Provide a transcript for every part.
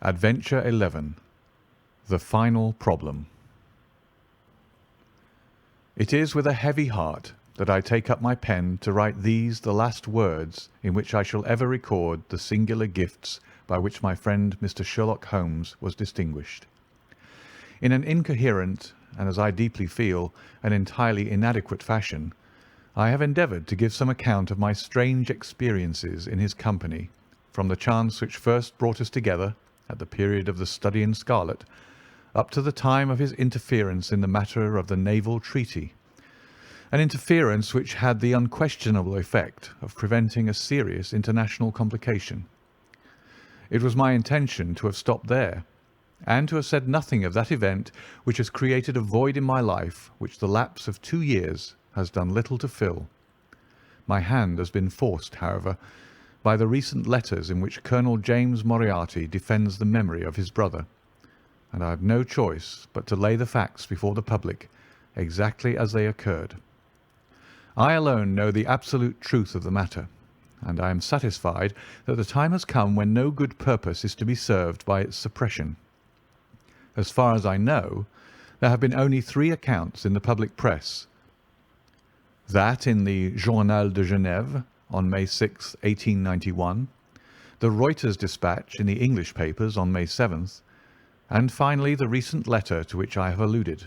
Adventure 11. The Final Problem. It is with a heavy heart that I take up my pen to write these the last words in which I shall ever record the singular gifts by which my friend Mr. Sherlock Holmes was distinguished. In an incoherent, and as I deeply feel, an entirely inadequate fashion, I have endeavoured to give some account of my strange experiences in his company, from the chance which first brought us together, at the period of the study in scarlet, up to the time of his interference in the matter of the naval treaty, an interference which had the unquestionable effect of preventing a serious international complication. It was my intention to have stopped there, and to have said nothing of that event which has created a void in my life which the lapse of 2 years has done little to fill. My hand has been forced, however, by the recent letters in which Colonel James Moriarty defends the memory of his brother, and I have no choice but to lay the facts before the public exactly as they occurred. I alone know the absolute truth of the matter, and I am satisfied that the time has come when no good purpose is to be served by its suppression. As far as I know, there have been only 3 accounts in the public press: that in the Journal de Genève on May 6, 1891, the Reuters dispatch in the English papers on May 7th, and finally the recent letter to which I have alluded.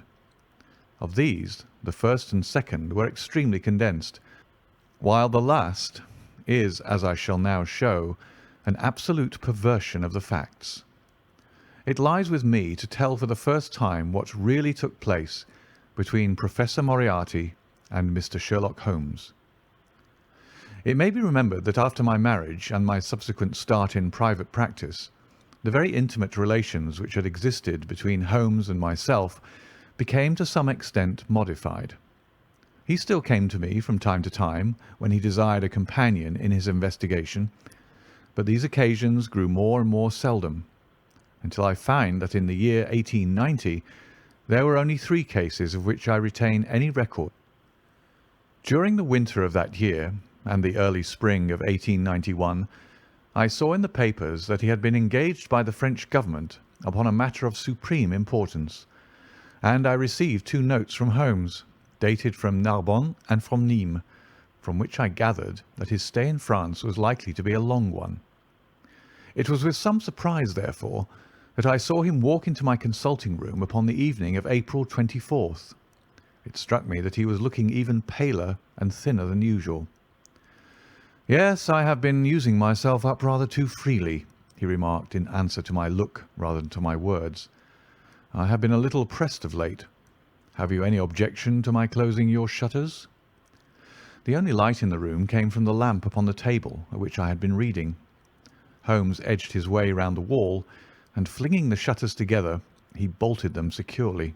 Of these, the first and second were extremely condensed, while the last is, as I shall now show, an absolute perversion of the facts. It lies with me to tell for the first time what really took place between Professor Moriarty and Mr. Sherlock Holmes. It may be remembered that after my marriage and my subsequent start in private practice, the very intimate relations which had existed between Holmes and myself became to some extent modified. He still came to me from time to time when he desired a companion in his investigation, but these occasions grew more and more seldom, until I find that in the year 1890 there were only 3 cases of which I retain any record. During the winter of that year and the early spring of 1891, I saw in the papers that he had been engaged by the French government upon a matter of supreme importance, and I received 2 notes from Holmes, dated from Narbonne and from Nîmes, from which I gathered that his stay in France was likely to be a long one. It was with some surprise, therefore, that I saw him walk into my consulting room upon the evening of April 24th. It struck me that he was looking even paler and thinner than usual. "Yes, I have been using myself up rather too freely," he remarked in answer to my look rather than to my words. "I have been a little pressed of late. Have you any objection to my closing your shutters?" The only light in the room came from the lamp upon the table at which I had been reading. Holmes edged his way round the wall, and flinging the shutters together, he bolted them securely.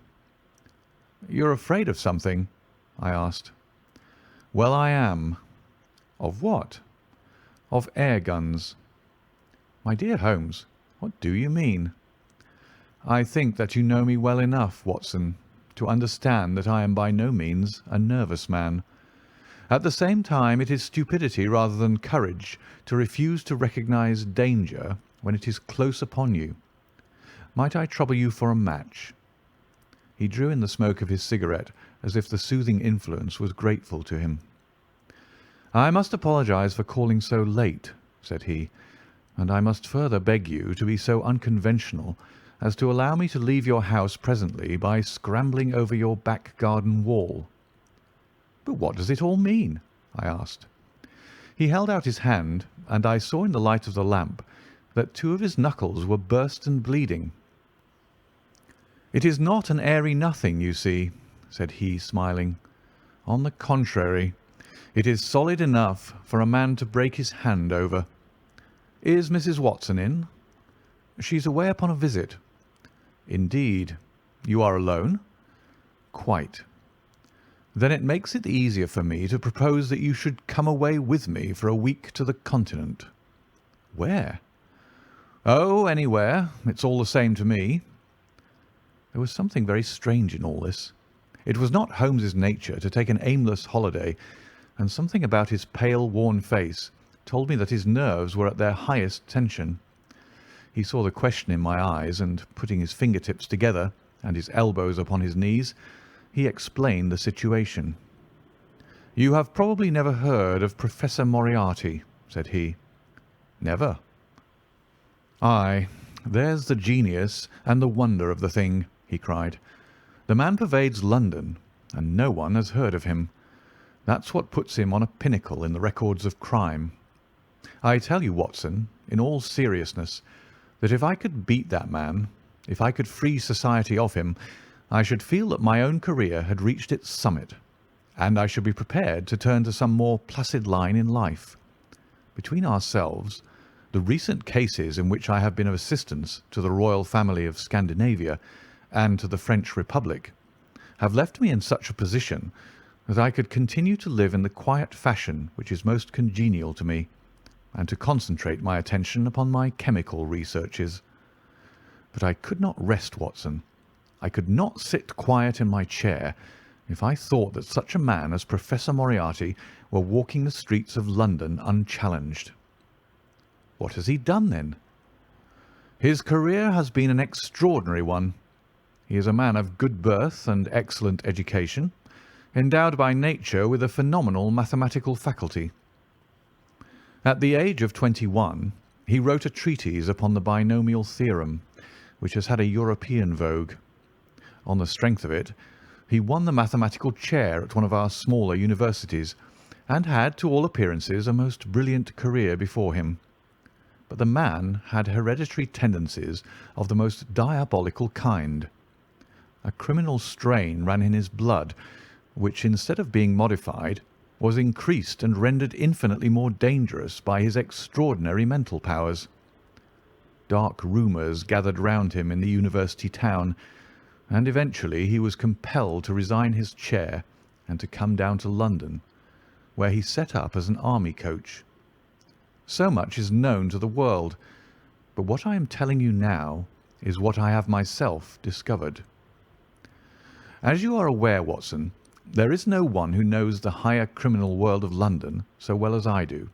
"You're afraid of something?" I asked. "Well, I am." "Of what?" "Of air guns." "My dear Holmes, what do you mean?" "I think that you know me well enough, Watson, to understand that I am by no means a nervous man. At the same time, it is stupidity rather than courage to refuse to recognize danger when it is close upon you. Might I trouble you for a match?" He drew in the smoke of his cigarette as if the soothing influence was grateful to him. "I must apologize for calling so late," said he, "and I must further beg you to be so unconventional as to allow me to leave your house presently by scrambling over your back garden wall." "But what does it all mean?" I asked. He held out his hand, and I saw in the light of the lamp that 2 of his knuckles were burst and bleeding. "It is not an airy nothing, you see," said he, smiling. "On the contrary, it is solid enough for a man to break his hand over. Is Mrs. Watson in?" "She's away upon a visit." "Indeed. You are alone?" "Quite." "Then it makes it easier for me to propose that you should come away with me for a week to the Continent." "Where?" "Oh, anywhere. It's all the same to me." There was something very strange in all this. It was not Holmes's nature to take an aimless holiday, and something about his pale, worn face told me that his nerves were at their highest tension. He saw the question in my eyes, and putting his fingertips together and his elbows upon his knees, he explained the situation. "You have probably never heard of Professor Moriarty," said he. "Never." "Aye, there's the genius and the wonder of the thing," he cried. "The man pervades London, and no one has heard of him. That's what puts him on a pinnacle in the records of crime. I tell you, Watson, in all seriousness, that if I could beat that man, if I could free society of him, I should feel that my own career had reached its summit, and I should be prepared to turn to some more placid line in life. Between ourselves, the recent cases in which I have been of assistance to the royal family of Scandinavia and to the French Republic have left me in such a position that I could continue to live in the quiet fashion which is most congenial to me, and to concentrate my attention upon my chemical researches. But I could not rest, Watson. I could not sit quiet in my chair if I thought that such a man as Professor Moriarty were walking the streets of London unchallenged." "What has he done, then?" "His career has been an extraordinary one. He is a man of good birth and excellent education, endowed by nature with a phenomenal mathematical faculty. At the age of 21, he wrote a treatise upon the binomial theorem, which has had a European vogue. On the strength of it, he won the mathematical chair at one of our smaller universities, and had, to all appearances, a most brilliant career before him. But the man had hereditary tendencies of the most diabolical kind. A criminal strain ran in his blood, which, instead of being modified, was increased and rendered infinitely more dangerous by his extraordinary mental powers. Dark rumours gathered round him in the university town, and eventually he was compelled to resign his chair and to come down to London, where he set up as an army coach. So much is known to the world, but what I am telling you now is what I have myself discovered. As you are aware, Watson, there is no one who knows the higher criminal world of London so well as I do.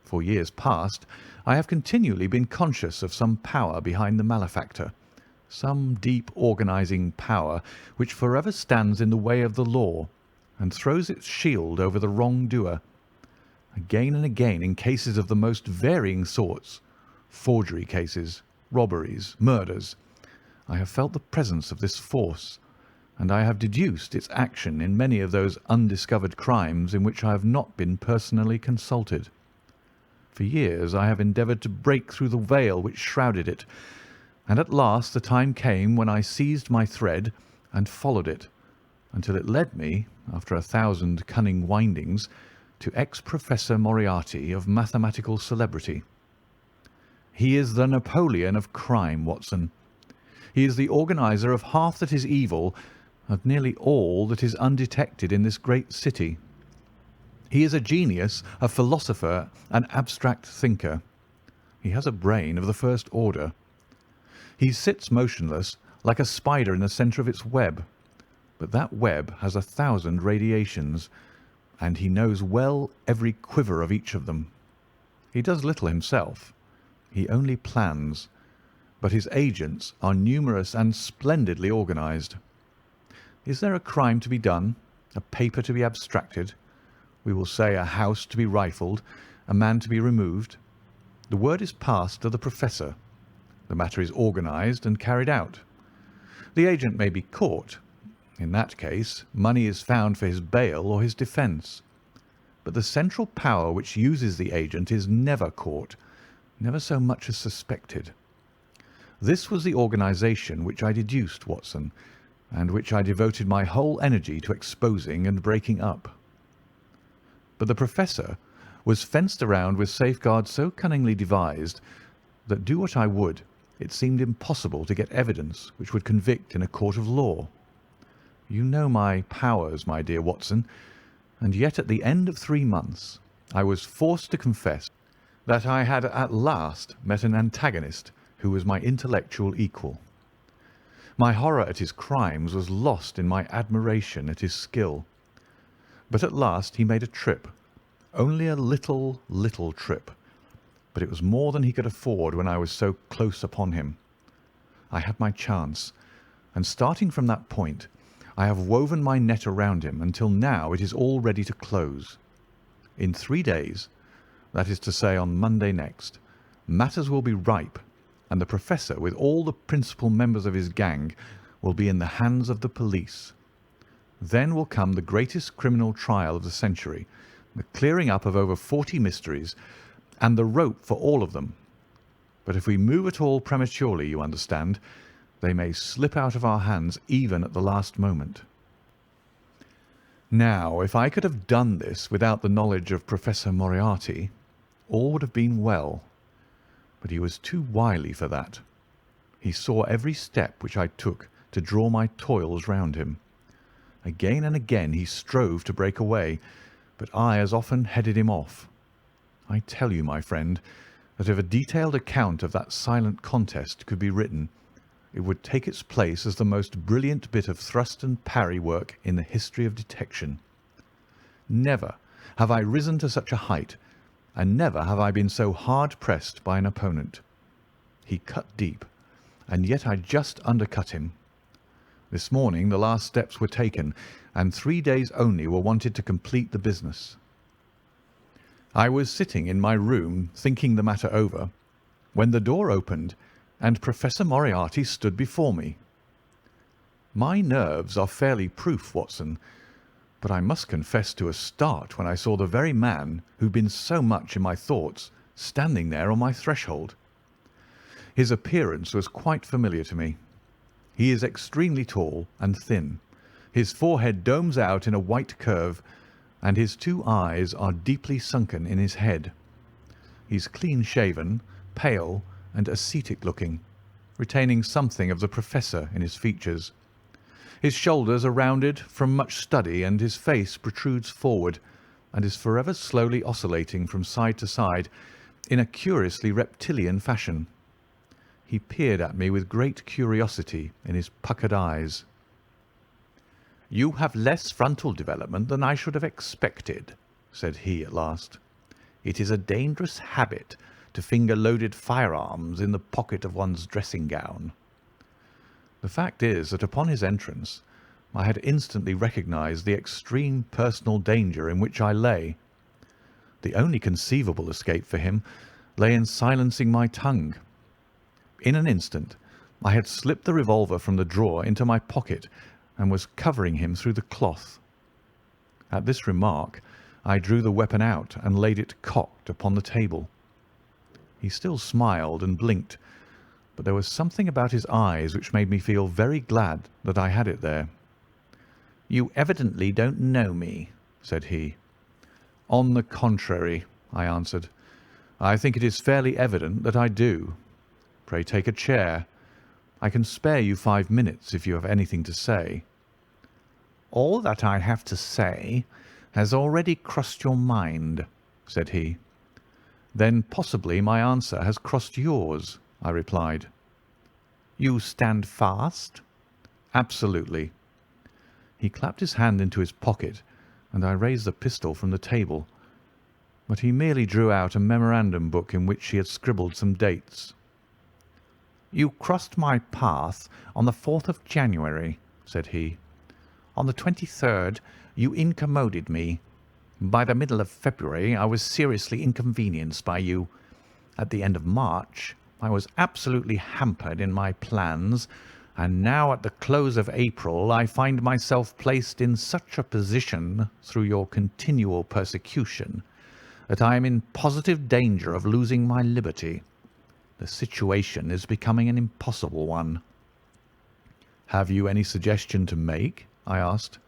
For years past, I have continually been conscious of some power behind the malefactor, some deep organising power which forever stands in the way of the law and throws its shield over the wrongdoer. Again and again, in cases of the most varying sorts, forgery cases, robberies, murders, I have felt the presence of this force, and I have deduced its action in many of those undiscovered crimes in which I have not been personally consulted. For years I have endeavoured to break through the veil which shrouded it, and at last the time came when I seized my thread and followed it, until it led me, after 1,000 cunning windings, to ex-Professor Moriarty of mathematical celebrity. He is the Napoleon of crime, Watson. He is the organiser of half that is evil, of nearly all that is undetected in this great city. He is a genius, a philosopher, an abstract thinker. He has a brain of the first order. He sits motionless, like a spider in the centre of its web, but that web has 1,000 radiations, and he knows well every quiver of each of them. He does little himself. He only plans, but his agents are numerous and splendidly organised. Is there a crime to be done, a paper to be abstracted, we will say a house to be rifled, a man to be removed? The word is passed to the professor. The matter is organised and carried out. The agent may be caught. In that case, money is found for his bail or his defence. But the central power which uses the agent is never caught, never so much as suspected. This was the organisation which I deduced, Watson, and which I devoted my whole energy to exposing and breaking up. But the professor was fenced around with safeguards so cunningly devised that, do what I would, it seemed impossible to get evidence which would convict in a court of law. You know my powers, my dear Watson, and yet at the end of 3 months I was forced to confess that I had at last met an antagonist who was my intellectual equal. My horror at his crimes was lost in my admiration at his skill. But at last he made a trip, only a little trip, but it was more than he could afford when I was so close upon him. I had my chance, and starting from that point, I have woven my net around him until now it is all ready to close. In 3 days, that is to say on Monday next, matters will be ripe, and the Professor, with all the principal members of his gang, will be in the hands of the police. Then will come the greatest criminal trial of the century, the clearing up of over 40 mysteries, and the rope for all of them. But if we move at all prematurely, you understand, they may slip out of our hands even at the last moment. Now, if I could have done this without the knowledge of Professor Moriarty, all would have been well. But he was too wily for that. He saw every step which I took to draw my toils round him. Again and again he strove to break away, but I as often headed him off. I tell you, my friend, that if a detailed account of that silent contest could be written, it would take its place as the most brilliant bit of thrust and parry work in the history of detection. Never have I risen to such a height, and never have I been so hard pressed by an opponent. He cut deep, and yet I just undercut him. This morning the last steps were taken, and 3 days only were wanted to complete the business. I was sitting in my room thinking the matter over, when the door opened and Professor Moriarty stood before me. My nerves are fairly proof, Watson, but I must confess to a start when I saw the very man who'd been so much in my thoughts standing there on my threshold. His appearance was quite familiar to me. He is extremely tall and thin. His forehead domes out in a white curve, and his 2 eyes are deeply sunken in his head. He's clean-shaven, pale, and ascetic-looking, retaining something of the Professor in his features. His shoulders are rounded from much study, and his face protrudes forward, and is forever slowly oscillating from side to side in a curiously reptilian fashion. He peered at me with great curiosity in his puckered eyes. "You have less frontal development than I should have expected," said he at last. "It is a dangerous habit to finger loaded firearms in the pocket of one's dressing gown." The fact is that upon his entrance I had instantly recognized the extreme personal danger in which I lay. The only conceivable escape for him lay in silencing my tongue. In an instant I had slipped the revolver from the drawer into my pocket and was covering him through the cloth. At this remark I drew the weapon out and laid it cocked upon the table. He still smiled and blinked, but there was something about his eyes which made me feel very glad that I had it there. "You evidently don't know me," said he. "On the contrary," I answered, "I think it is fairly evident that I do. Pray take a chair. I can spare you 5 minutes if you have anything to say." "All that I have to say has already crossed your mind," said he. "Then possibly my answer has crossed yours," I replied. "You stand fast?" "Absolutely." He clapped his hand into his pocket, and I raised the pistol from the table, but he merely drew out a memorandum book in which he had scribbled some dates. "You crossed my path on the 4th of January," said he. "On the 23rd you incommoded me. By the middle of February I was seriously inconvenienced by you. At the end of March I was absolutely hampered in my plans, and now at the close of April I find myself placed in such a position through your continual persecution that I am in positive danger of losing my liberty. The situation is becoming an impossible one." "Have you any suggestion to make?" I asked.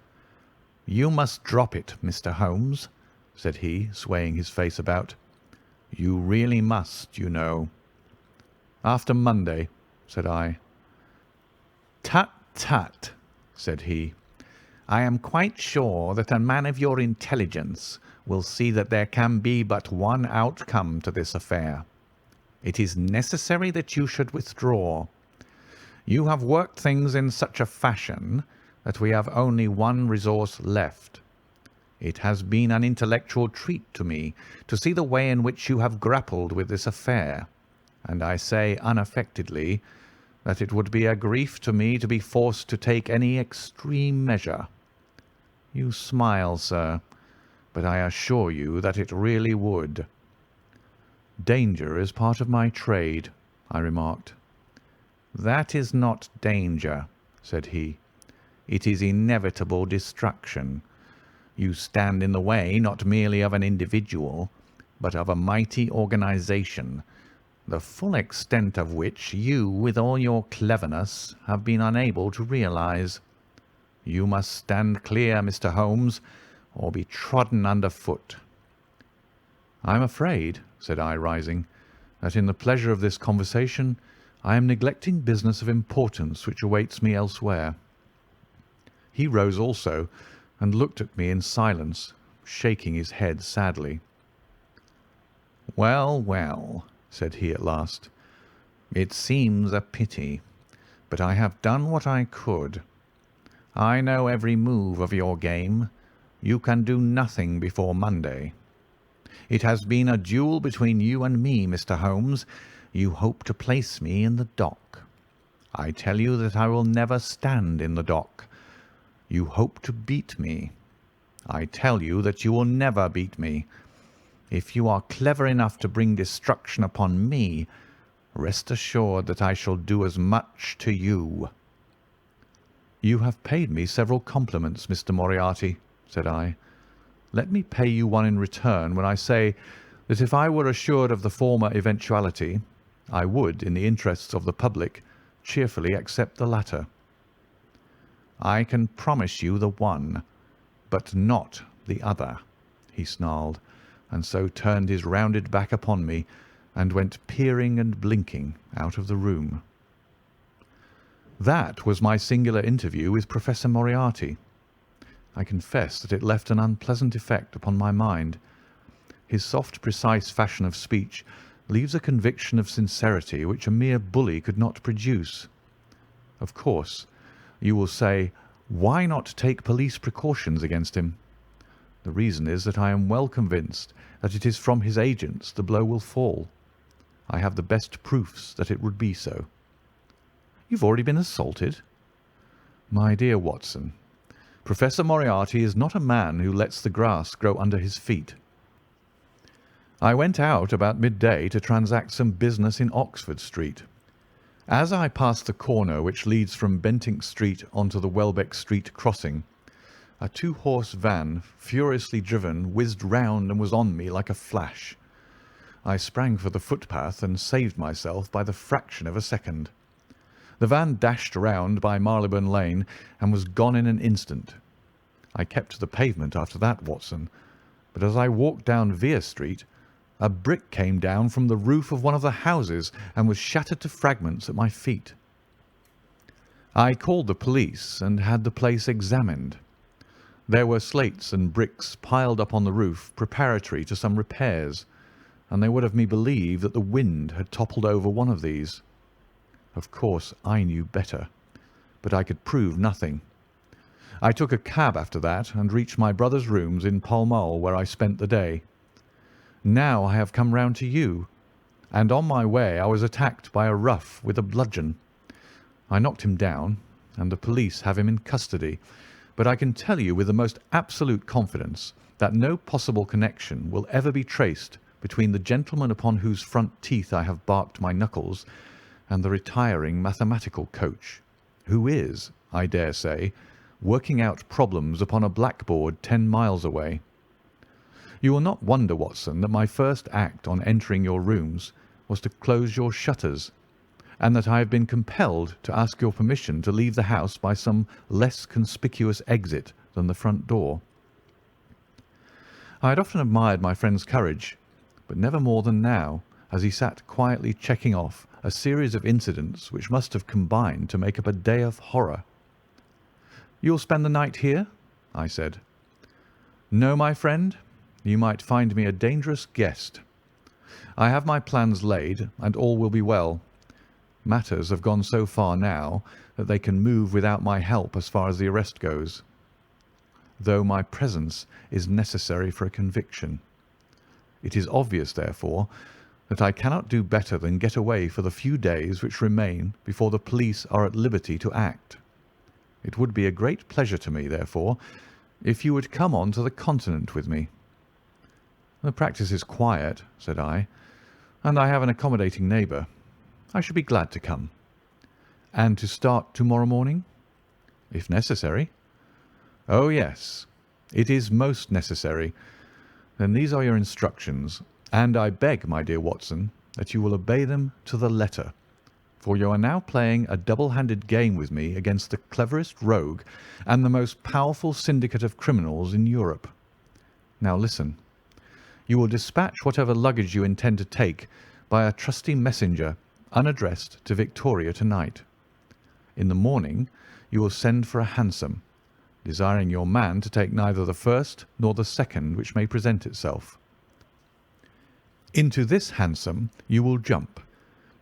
"You must drop it, Mr. Holmes," said he, swaying his face about. "You really must, you know." "After Monday," said I. "Tut, tut," said he. "I am quite sure that a man of your intelligence will see that there can be but one outcome to this affair. It is necessary that you should withdraw. You have worked things in such a fashion that we have only one resource left. It has been an intellectual treat to me to see the way in which you have grappled with this affair, and I say unaffectedly that it would be a grief to me to be forced to take any extreme measure. You smile, sir, but I assure you that it really would." "Danger is part of my trade," I remarked. "That is not danger," said he. "It is inevitable destruction. You stand in the way not merely of an individual, but of a mighty organization, the full extent of which you, with all your cleverness, have been unable to realize. You must stand clear, Mr. Holmes, or be trodden under foot." "I am afraid," said I, rising, "that in the pleasure of this conversation I am neglecting business of importance which awaits me elsewhere." He rose also and looked at me in silence, shaking his head sadly. "Well, well," said he at last, "it seems a pity, but I have done what I could. I know every move of your game. You can do nothing before Monday. It has been a duel between you and me, Mr. Holmes. You hope to place me in the dock. I tell you that I will never stand in the dock. You hope to beat me. I tell you that you will never beat me. If you are clever enough to bring destruction upon me, rest assured that I shall do as much to you." "You have paid me several compliments, Mr. Moriarty," said I. "Let me pay you one in return when I say that if I were assured of the former eventuality, I would, in the interests of the public, cheerfully accept the latter." "I can promise you the one, but not the other," he snarled, and so turned his rounded back upon me and went peering and blinking out of the room. That was my singular interview with Professor Moriarty. I confess that it left an unpleasant effect upon my mind. His soft, precise fashion of speech leaves a conviction of sincerity which a mere bully could not produce. Of course, you will say, why not take police precautions against him? The reason is that I am well convinced that it is from his agents the blow will fall. I have the best proofs that it would be so. "You've already been assaulted?" "My dear Watson, Professor Moriarty is not a man who lets the grass grow under his feet. I went out about midday to transact some business in Oxford Street. As I passed the corner which leads from Bentinck Street onto the Welbeck Street crossing, a two-horse van, furiously driven, whizzed round and was on me like a flash. I sprang for the footpath and saved myself by the fraction of a second. The van dashed round by Marylebone Lane and was gone in an instant. I kept to the pavement after that, Watson, but as I walked down Vere Street, a brick came down from the roof of one of the houses and was shattered to fragments at my feet. I called the police and had the place examined. There were slates and bricks piled up on the roof preparatory to some repairs, and they would have me believe that the wind had toppled over one of these. Of course, I knew better, but I could prove nothing. I took a cab after that and reached my brother's rooms in Pall Mall, where I spent the day. Now I have come round to you, and on my way I was attacked by a rough with a bludgeon. I knocked him down, and the police have him in custody, but I can tell you with the most absolute confidence that no possible connection will ever be traced between the gentleman upon whose front teeth I have barked my knuckles and the retiring mathematical coach, who is, I dare say, working out problems upon a blackboard 10 miles away. You will not wonder, Watson, that my first act on entering your rooms was to close your shutters, and that I have been compelled to ask your permission to leave the house by some less conspicuous exit than the front door. I had often admired my friend's courage, but never more than now, as he sat quietly checking off a series of incidents which must have combined to make up a day of horror. "You'll spend the night here?" I said. "No, my friend. You might find me a dangerous guest. I have my plans laid, and all will be well. Matters have gone so far now that they can move without my help as far as the arrest goes." though my presence is necessary for a conviction. It is obvious, therefore, that I cannot do better than get away for the few days which remain before the police are at liberty to act. It would be a great pleasure to me, therefore, if you would come on to the Continent with me." "The practice is quiet," said I, "and I have an accommodating neighbour. I should be glad to come." "And to start to-morrow morning?" "If necessary." "Oh, yes, it is most necessary. Then these are your instructions, and I beg, my dear Watson, that you will obey them to the letter, for you are now playing a double-handed game with me against the cleverest rogue and the most powerful syndicate of criminals in Europe. Now listen. You will dispatch whatever luggage you intend to take by a trusty messenger unaddressed to Victoria tonight. In the morning you will send for a hansom, desiring your man to take neither the first nor the second which may present itself. Into this hansom you will jump,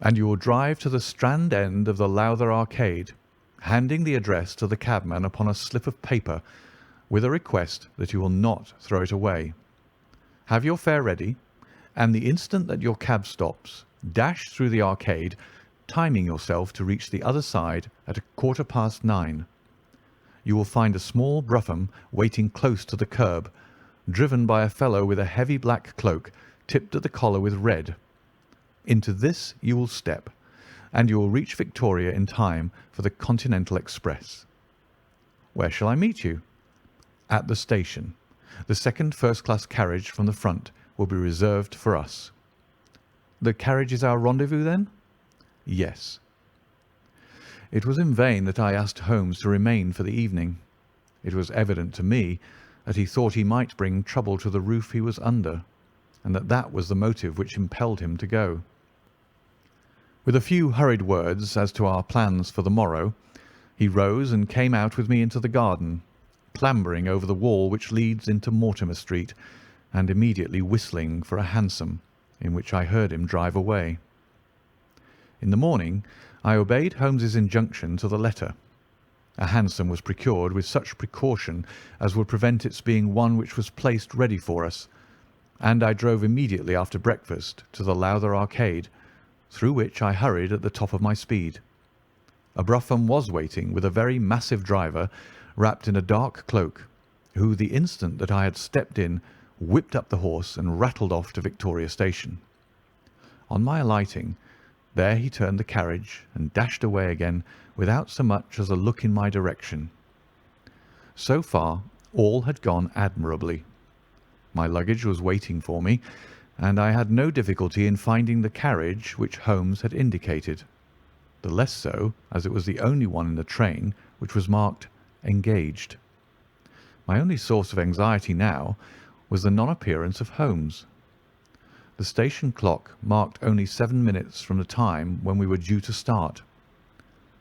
and you will drive to the Strand end of the Lowther Arcade, handing the address to the cabman upon a slip of paper, with a request that you will not throw it away. Have your fare ready, and the instant that your cab stops, dash through the arcade, timing yourself to reach the other side at 9:15. You will find a small brougham waiting close to the curb, driven by a fellow with a heavy black cloak tipped at the collar with red. Into this you will step, and you will reach Victoria in time for the Continental Express. Where shall I meet you? At the station. The second first-class carriage from the front will be reserved for us. The carriage is our rendezvous, then? Yes. It was in vain that I asked Holmes to remain for the evening. It was evident to me that he thought he might bring trouble to the roof he was under, and that was the motive which impelled him to go. With a few hurried words as to our plans for the morrow, he rose and came out with me into the garden, clambering over the wall which leads into Mortimer Street, and immediately whistling for a hansom, in which I heard him drive away. In the morning I obeyed Holmes's injunction to the letter. A hansom was procured with such precaution as would prevent its being one which was placed ready for us, and I drove immediately after breakfast to the Lowther Arcade, through which I hurried at the top of my speed. A brougham was waiting with a very massive driver, wrapped in a dark cloak, who, the instant that I had stepped in, whipped up the horse and rattled off to Victoria Station. On my alighting, there he turned the carriage and dashed away again without so much as a look in my direction. So far all had gone admirably. My luggage was waiting for me, and I had no difficulty in finding the carriage which Holmes had indicated, the less so as it was the only one in the train which was marked "Engaged." My only source of anxiety now was the non-appearance of Holmes. The station clock marked only 7 minutes from the time when we were due to start.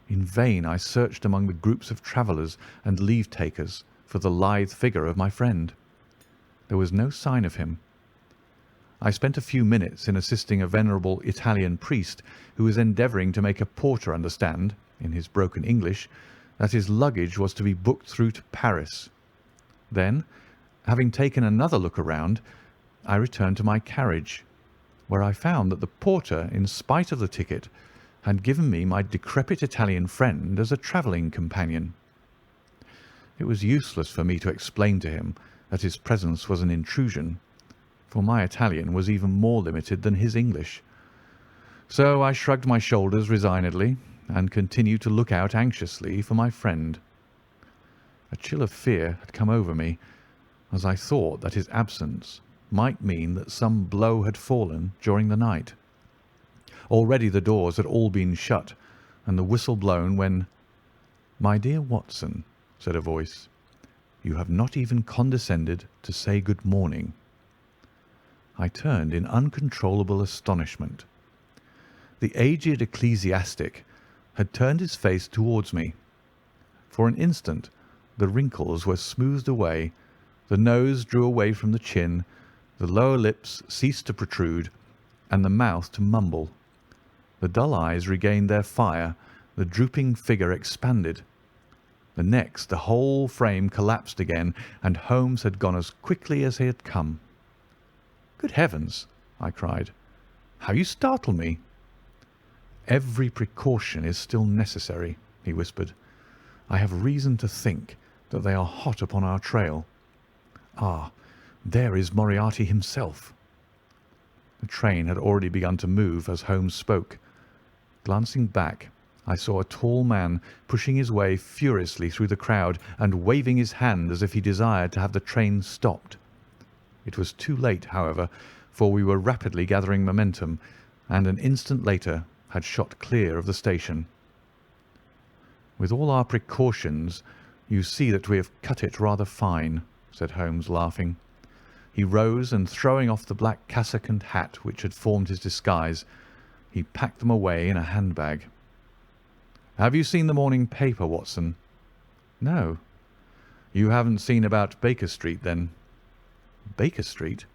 In vain I searched among the groups of travellers and leave-takers for the lithe figure of my friend. There was no sign of him. I spent a few minutes in assisting a venerable Italian priest who was endeavouring to make a porter understand, in his broken English, that his luggage was to be booked through to Paris. Then, having taken another look around, I returned to my carriage, where I found that the porter, in spite of the ticket, had given me my decrepit Italian friend as a travelling companion. It was useless for me to explain to him that his presence was an intrusion, for my Italian was even more limited than his English. So I shrugged my shoulders resignedly and continued to look out anxiously for my friend. A chill of fear had come over me, as I thought that his absence might mean that some blow had fallen during the night. Already the doors had all been shut and the whistle blown when— "My dear Watson," said a voice, "you have not even condescended to say good morning." I turned in uncontrollable astonishment. The aged ecclesiastic had turned his face towards me. For an instant the wrinkles were smoothed away, the nose drew away from the chin, the lower lips ceased to protrude, and the mouth to mumble. The dull eyes regained their fire, the drooping figure expanded. The next, the whole frame collapsed again, and Holmes had gone as quickly as he had come. "Good heavens!" I cried. "How you startle me!" "Every precaution is still necessary," he whispered. "I have reason to think that they are hot upon our trail. Ah, there is Moriarty himself." The train had already begun to move as Holmes spoke. Glancing back, I saw a tall man pushing his way furiously through the crowd and waving his hand as if he desired to have the train stopped. It was too late, however, for we were rapidly gathering momentum, and an instant later had shot clear of the station. "With all our precautions, you see that we have cut it rather fine," said Holmes, laughing. He rose, and throwing off the black cassock and hat which had formed his disguise, he packed them away in a handbag. "Have you seen the morning paper, Watson?" "No." "You haven't seen about Baker Street, then?" "Baker Street?"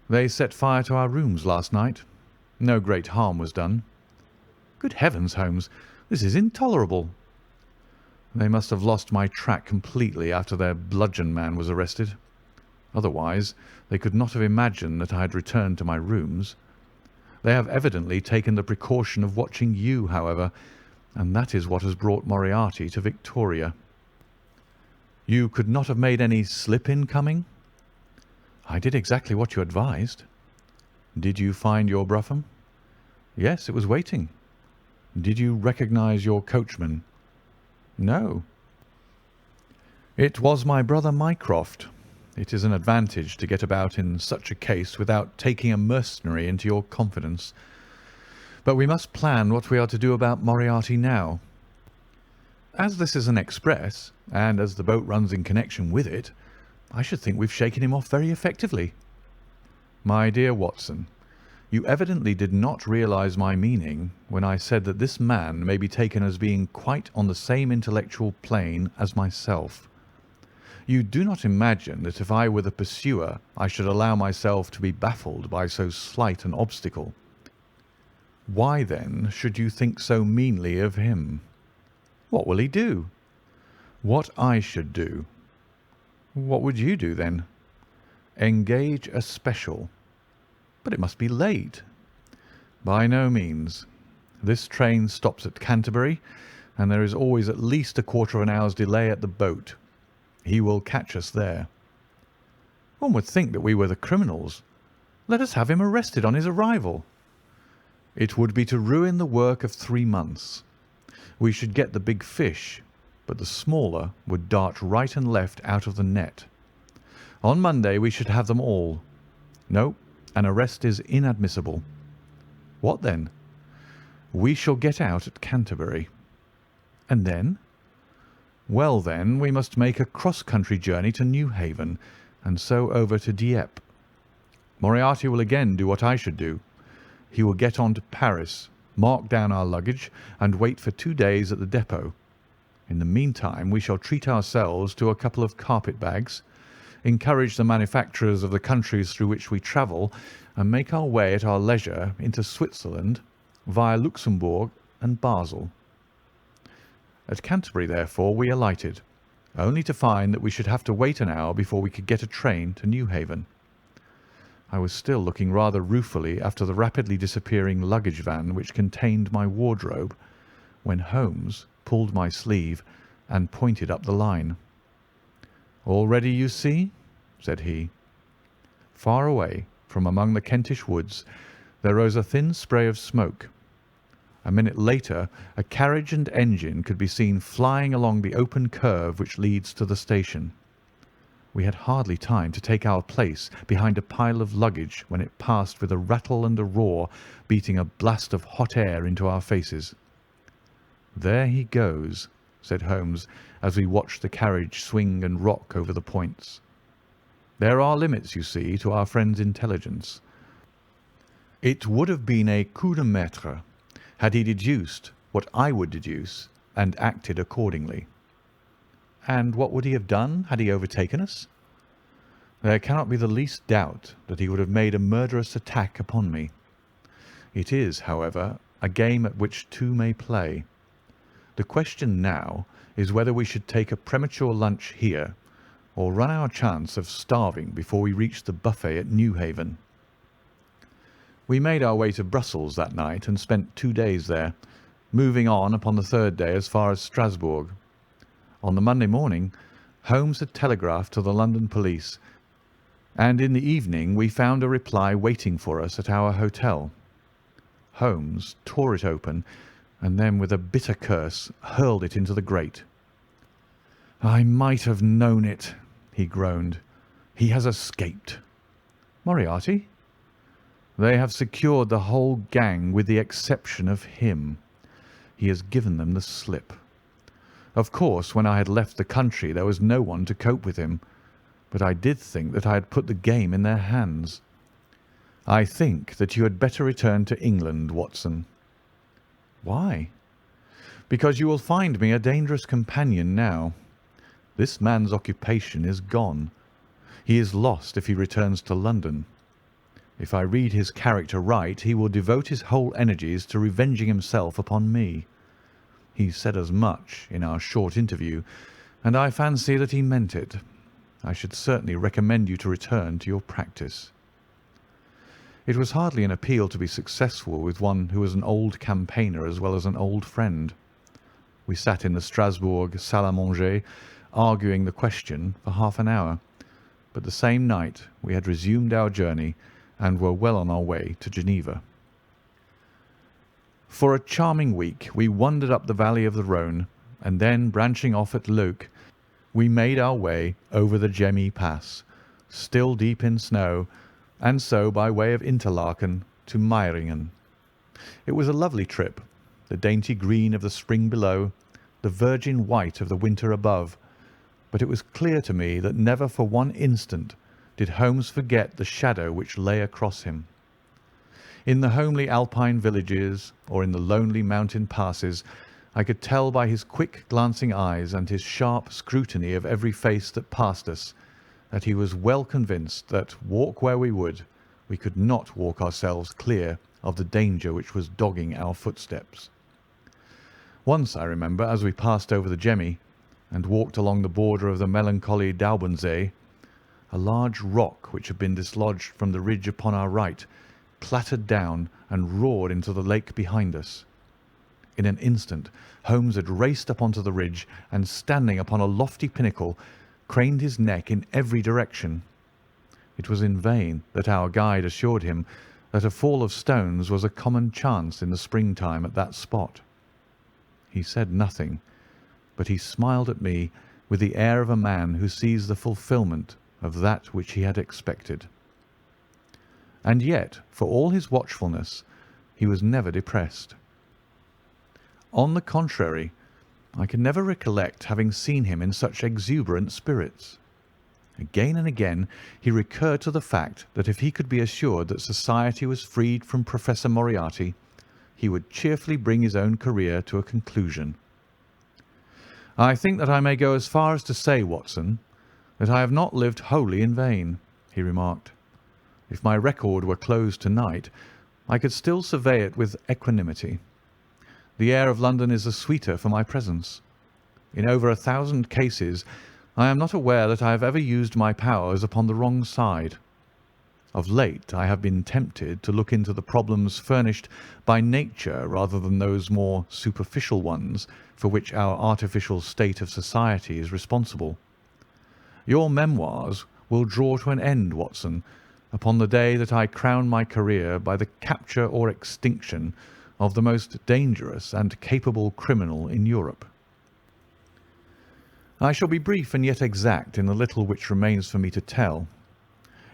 "They set fire to our rooms last night. No great harm was done." "Good heavens, Holmes, this is intolerable." "They must have lost my track completely after their bludgeon man was arrested. Otherwise, they could not have imagined that I had returned to my rooms. They have evidently taken the precaution of watching you, however, and that is what has brought Moriarty to Victoria." "You could not have made any slip in coming?" "I did exactly what you advised." "Did you find your brougham?" "Yes, it was waiting." "Did you recognize your coachman?" "No." "It was my brother Mycroft. It is an advantage to get about in such a case without taking a mercenary into your confidence. But we must plan what we are to do about Moriarty now. As this is an express, and as the boat runs in connection with it, I should think we've shaken him off very effectively." "My dear Watson, you evidently did not realize my meaning when I said that this man may be taken as being quite on the same intellectual plane as myself. You do not imagine that if I were the pursuer I should allow myself to be baffled by so slight an obstacle. Why, then, should you think so meanly of him? What will he do?" "What I should do." "What would you do, then?" "Engage a special." "But it must be late." "By no means. This train stops at Canterbury, and there is always at least a quarter of an hour's delay at the boat. He will catch us there." "One would think that we were the criminals. Let us have him arrested on his arrival." "It would be to ruin the work of 3 months. We should get the big fish, but the smaller would dart right and left out of the net. On Monday we should have them all. No, an arrest is inadmissible." "What then?" "We shall get out at Canterbury." "And then?" "Well, then we must make a cross-country journey to Newhaven, and so over to Dieppe. Moriarty will again do what I should do. He will get on to Paris, mark down our luggage, and wait for 2 days at the depot. In the meantime we shall treat ourselves to a couple of carpet-bags, encourage the manufacturers of the countries through which we travel, and make our way at our leisure into Switzerland via Luxembourg and Basel. At Canterbury, therefore, we alighted, only to find that we should have to wait an hour before we could get a train to Newhaven. I was still looking rather ruefully after the rapidly disappearing luggage van which contained my wardrobe, when Holmes pulled my sleeve and pointed up the line. "All ready, you see," said he. Far away, from among the Kentish woods, there rose a thin spray of smoke. A minute later a carriage and engine could be seen flying along the open curve which leads to the station. We had hardly time to take our place behind a pile of luggage when it passed with a rattle and a roar, beating a blast of hot air into our faces. "There he goes," said Holmes, as we watched the carriage swing and rock over the points. "There are limits, you see, to our friend's intelligence. It would have been a coup de maître had he deduced what I would deduce and acted accordingly." "And what would he have done had he overtaken us?" "There cannot be the least doubt that he would have made a murderous attack upon me. It is, however, a game at which two may play. The question now is whether we should take a premature lunch here or run our chance of starving before we reach the buffet at Newhaven. We made our way to Brussels that night and spent 2 days there, moving on upon the third day as far as Strasbourg. On the Monday morning, Holmes had telegraphed to the London police, and in the evening we found a reply waiting for us at our hotel. Holmes tore it open, and then with a bitter curse hurled it into the grate. "I might have known it," he groaned. "He has escaped." "Moriarty?" "They have secured the whole gang with the exception of him. He has given them the slip. Of course, when I had left the country there was no one to cope with him, but I did think that I had put the game in their hands. I think that you had better return to England, Watson." "Why?" "Because you will find me a dangerous companion now. This man's occupation is gone. He is lost if he returns to London. If I read his character right, he will devote his whole energies to revenging himself upon me. He said as much in our short interview, and I fancy that he meant it. I should certainly recommend you to return to your practice." It was hardly an appeal to be successful with one who was an old campaigner as well as an old friend. We sat in the Strasbourg salle à manger, arguing the question for half an hour, but the same night we had resumed our journey and were well on our way to Geneva. For a charming week we wandered up the valley of the Rhone, and then, branching off at Leuc, we made our way over the Gemmi Pass, still deep in snow, and so by way of Interlaken to Meiringen. It was a lovely trip, the dainty green of the spring below, the virgin white of the winter above, but it was clear to me that never for one instant did Holmes forget the shadow which lay across him. In the homely Alpine villages or in the lonely mountain passes, I could tell by his quick glancing eyes and his sharp scrutiny of every face that passed us that he was well convinced that, walk where we would, we could not walk ourselves clear of the danger which was dogging our footsteps. Once, I remember, as we passed over the Gemmi and walked along the border of the melancholy Daubensee, a large rock which had been dislodged from the ridge upon our right clattered down and roared into the lake behind us. In an instant Holmes had raced up onto the ridge and, standing upon a lofty pinnacle, craned his neck in every direction. It was in vain that our guide assured him that a fall of stones was a common chance in the springtime at that spot. He said nothing, but he smiled at me with the air of a man who sees the fulfilment of that which he had expected. And yet, for all his watchfulness, he was never depressed. On the contrary, I can never recollect having seen him in such exuberant spirits. Again and again he recurred to the fact that if he could be assured that society was freed from Professor Moriarty, he would cheerfully bring his own career to a conclusion. "I think that I may go as far as to say, Watson, that I have not lived wholly in vain," he remarked. "If my record were closed to-night, I could still survey it with equanimity. The air of London is the sweeter for my presence. In over 1,000 cases I am not aware that I have ever used my powers upon the wrong side. Of late I have been tempted to look into the problems furnished by nature rather than those more superficial ones for which our artificial state of society is responsible. Your memoirs will draw to an end, Watson, upon the day that I crown my career by the capture or extinction of the most dangerous and capable criminal in Europe. I shall be brief and yet exact in the little which remains for me to tell.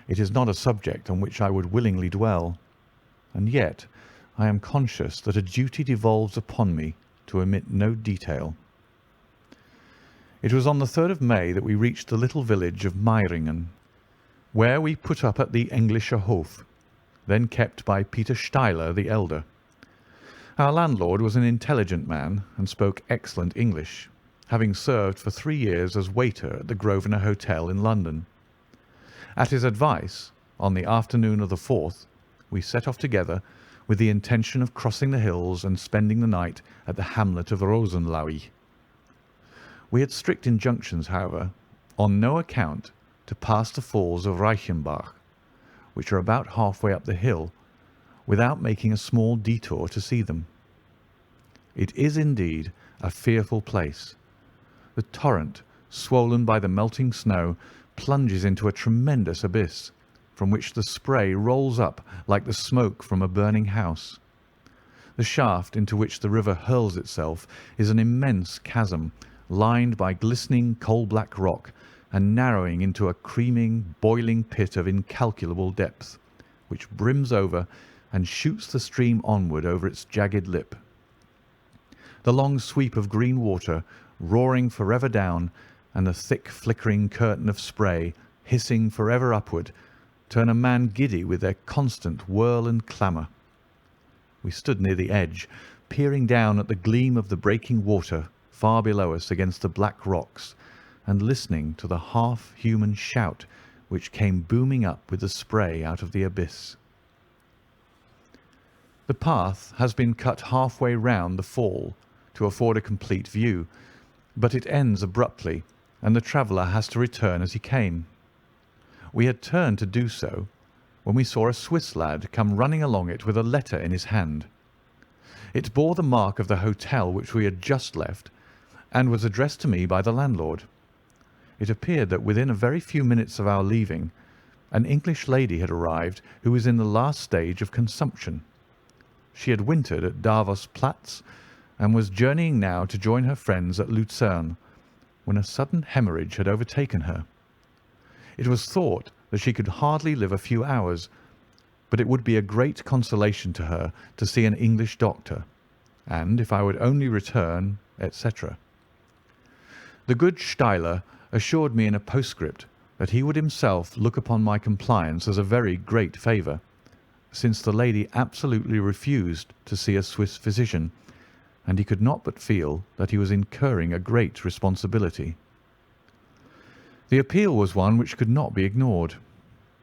It is not a subject on which I would willingly dwell, and yet I am conscious that a duty devolves upon me to omit no detail. It was on the 3rd of May that we reached the little village of Meiringen, where we put up at the Englischer Hof, then kept by Peter Steiler the elder. Our landlord was an intelligent man and spoke excellent English, having served for 3 years as waiter at the Grosvenor Hotel in London. At his advice, on the afternoon of the 4th, we set off together, with the intention of crossing the hills and spending the night at the hamlet of Rosenlaui. We had strict injunctions, however, on no account to pass the falls of Reichenbach, which are about halfway up the hill, without making a small detour to see them. It is indeed a fearful place. The torrent, swollen by the melting snow, plunges into a tremendous abyss, from which the spray rolls up like the smoke from a burning house. The shaft into which the river hurls itself is an immense chasm, lined by glistening coal-black rock, and narrowing into a creaming, boiling pit of incalculable depth, which brims over and shoots the stream onward over its jagged lip. The long sweep of green water, roaring forever down, and the thick flickering curtain of spray, hissing forever upward, turn a man giddy with their constant whirl and clamour. We stood near the edge, peering down at the gleam of the breaking water far below us against the black rocks, and listening to the half-human shout which came booming up with the spray out of the abyss. The path has been cut halfway round the fall to afford a complete view, but it ends abruptly, and the traveller has to return as he came. We had turned to do so when we saw a Swiss lad come running along it with a letter in his hand. It bore the mark of the hotel which we had just left, and was addressed to me by the landlord. It appeared that within a very few minutes of our leaving, an English lady had arrived who was in the last stage of consumption. She had wintered at Davos Platz, and was journeying now to join her friends at Lucerne, when a sudden hemorrhage had overtaken her. It was thought that she could hardly live a few hours, but it would be a great consolation to her to see an English doctor, and if I would only return, etc. The good Steiler assured me in a postscript that he would himself look upon my compliance as a very great favour, since the lady absolutely refused to see a Swiss physician, and he could not but feel that he was incurring a great responsibility. The appeal was one which could not be ignored.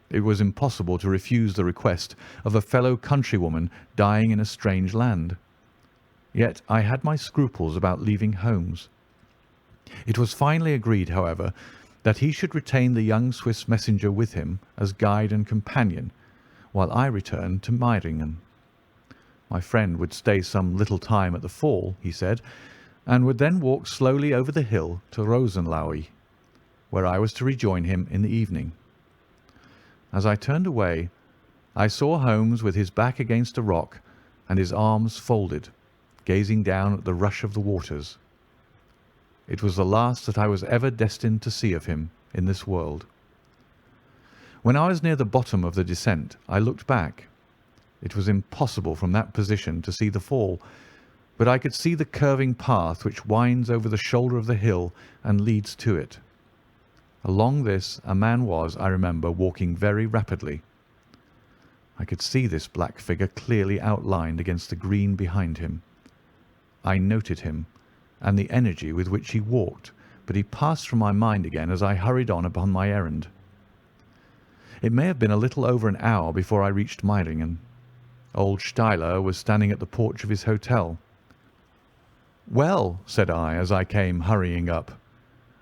It was impossible to refuse the request of a fellow countrywoman dying in a strange land. Yet I had my scruples about leaving Holmes. It was finally agreed, however, that he should retain the young Swiss messenger with him as guide and companion, while I returned to Meiringen. My friend would stay some little time at the fall, he said, and would then walk slowly over the hill to Rosenlaui, where I was to rejoin him in the evening. As I turned away, I saw Holmes with his back against a rock and his arms folded, gazing down at the rush of the waters. It was the last that I was ever destined to see of him in this world. When I was near the bottom of the descent, I looked back. It was impossible from that position to see the fall, but I could see the curving path which winds over the shoulder of the hill and leads to it. Along this a man was, I remember, walking very rapidly. I could see this black figure clearly outlined against the green behind him. I noted him, and the energy with which he walked, but he passed from my mind again as I hurried on upon my errand. It may have been a little over an hour before I reached Meiringen. Old Steiler was standing at the porch of his hotel. "Well," said I, as I came hurrying up,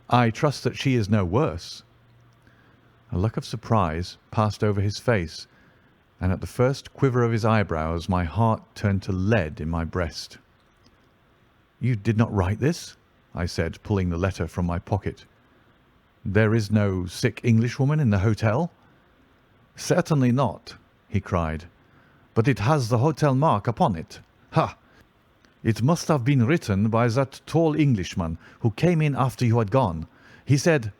"I trust that she is no worse." A look of surprise passed over his face, and at the first quiver of his eyebrows my heart turned to lead in my breast. "You did not write this?" I said, pulling the letter from my pocket. "There is no sick Englishwoman in the hotel?" "Certainly not," he cried, "but it has the hotel mark upon it. Ha! It must have been written by that tall Englishman who came in after you had gone. He said—"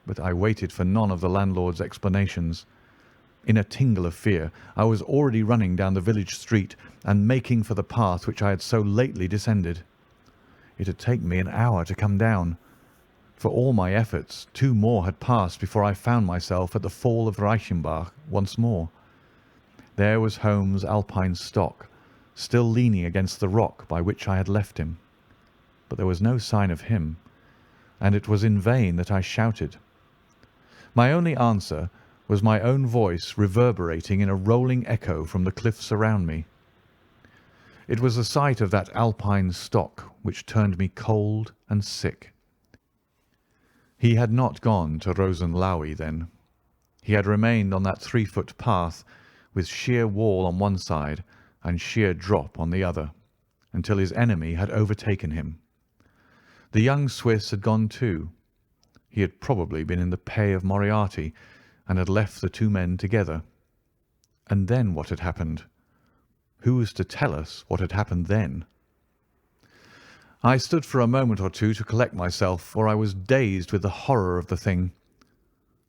But I waited for none of the landlord's explanations. In a tingle of fear, I was already running down the village street and making for the path which I had so lately descended. It had taken me an hour to come down. For all my efforts, 2 more had passed before I found myself at the fall of Reichenbach once more. There was Holmes' alpine stock, still leaning against the rock by which I had left him. But there was no sign of him, and it was in vain that I shouted. My only answer was my own voice reverberating in a rolling echo from the cliffs around me. It was the sight of that Alpine stock which turned me cold and sick. He had not gone to Rosenlaui then. He had remained on that 3-foot path, with sheer wall on one side and sheer drop on the other, until his enemy had overtaken him. The young Swiss had gone too. He had probably been in the pay of Moriarty, and had left the two men together. And then what had happened? Who was to tell us what had happened then? I stood for a moment or two to collect myself, for I was dazed with the horror of the thing.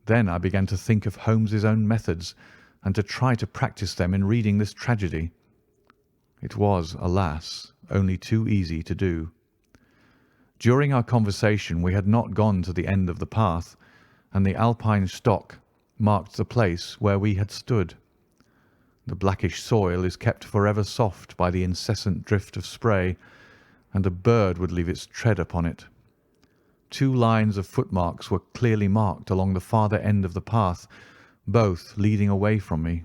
Then I began to think of Holmes's own methods, and to try to practise them in reading this tragedy. It was, alas, only too easy to do. During our conversation we had not gone to the end of the path, and the Alpine stock marked the place where we had stood. The blackish soil is kept forever soft by the incessant drift of spray, and a bird would leave its tread upon it. 2 lines of footmarks were clearly marked along the farther end of the path, both leading away from me.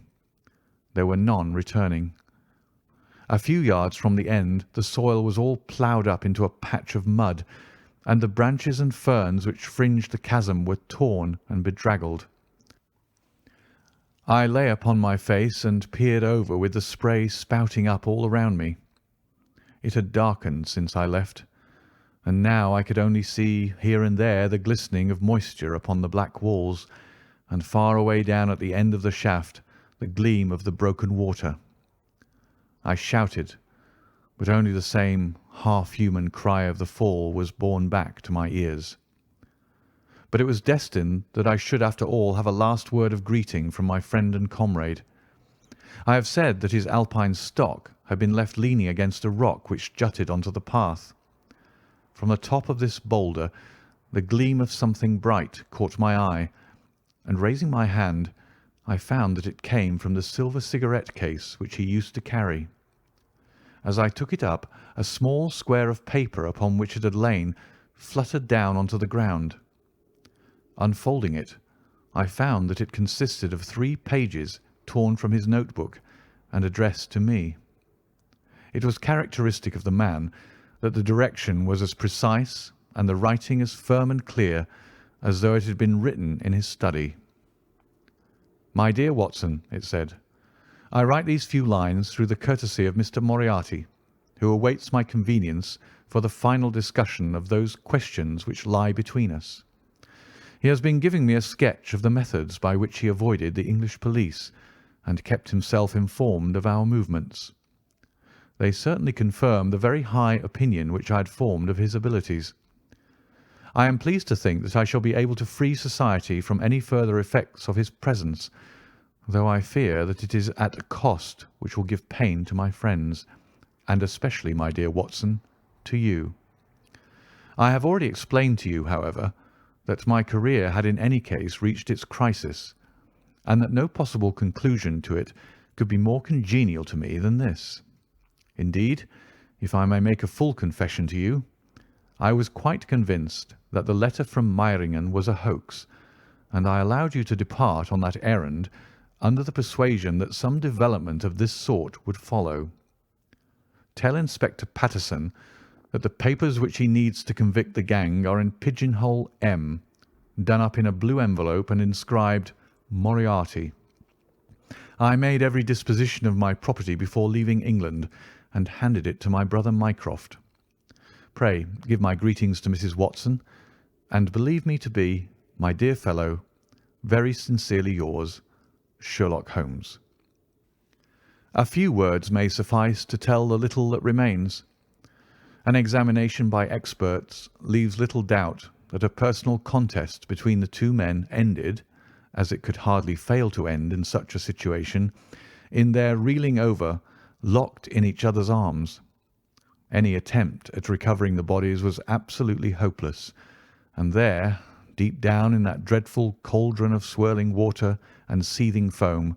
There were none returning. A few yards from the end the soil was all ploughed up into a patch of mud, and the branches and ferns which fringed the chasm were torn and bedraggled. I lay upon my face and peered over with the spray spouting up all around me. It had darkened since I left, and now I could only see here and there the glistening of moisture upon the black walls, and far away down at the end of the shaft the gleam of the broken water. I shouted, but only the same half-human cry of the fall was borne back to my ears. But it was destined that I should after all have a last word of greeting from my friend and comrade. I have said that his Alpine stock had been left leaning against a rock which jutted onto the path. From the top of this boulder the gleam of something bright caught my eye, and raising my hand I found that it came from the silver cigarette case which he used to carry. As I took it up, a small square of paper upon which it had lain fluttered down onto the ground. Unfolding it, I found that it consisted of 3 pages torn from his notebook and addressed to me. It was characteristic of the man that the direction was as precise and the writing as firm and clear as though it had been written in his study. "My dear Watson," it said, "I write these few lines through the courtesy of Mr. Moriarty, who awaits my convenience for the final discussion of those questions which lie between us. He has been giving me a sketch of the methods by which he avoided the English police and kept himself informed of our movements. They certainly confirm the very high opinion which I had formed of his abilities. I am pleased to think that I shall be able to free society from any further effects of his presence, though I fear that it is at a cost which will give pain to my friends, and especially, my dear Watson, to you. I have already explained to you, however, that my career had in any case reached its crisis, and that no possible conclusion to it could be more congenial to me than this. Indeed, if I may make a full confession to you, I was quite convinced that the letter from Meiringen was a hoax, and I allowed you to depart on that errand under the persuasion that some development of this sort would follow. Tell Inspector Patterson that the papers which he needs to convict the gang are in pigeonhole M, done up in a blue envelope and inscribed Moriarty. I made every disposition of my property before leaving England, and handed it to my brother Mycroft. Pray give my greetings to Mrs. Watson, and believe me to be, my dear fellow, very sincerely yours, Sherlock Holmes. A few words may suffice to tell the little that remains. An examination by experts leaves little doubt that a personal contest between the 2 men ended, as it could hardly fail to end in such a situation, in their reeling over, locked in each other's arms. Any attempt at recovering the bodies was absolutely hopeless, and there, deep down in that dreadful cauldron of swirling water and seething foam,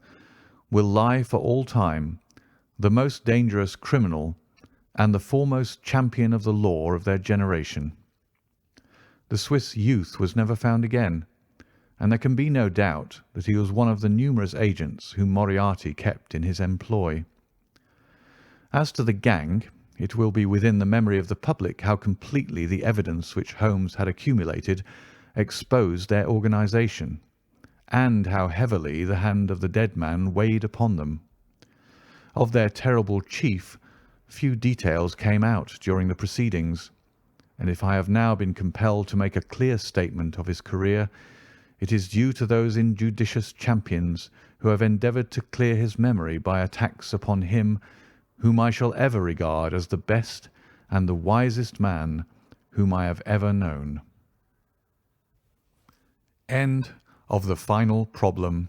will lie for all time the most dangerous criminal and the foremost champion of the law of their generation. The Swiss youth was never found again, and there can be no doubt that he was one of the numerous agents whom Moriarty kept in his employ. As to the gang, it will be within the memory of the public how completely the evidence which Holmes had accumulated exposed their organisation, and how heavily the hand of the dead man weighed upon them. Of their terrible chief, few details came out during the proceedings, and if I have now been compelled to make a clear statement of his career, it is due to those injudicious champions who have endeavoured to clear his memory by attacks upon him whom I shall ever regard as the best and the wisest man whom I have ever known. End of the final problem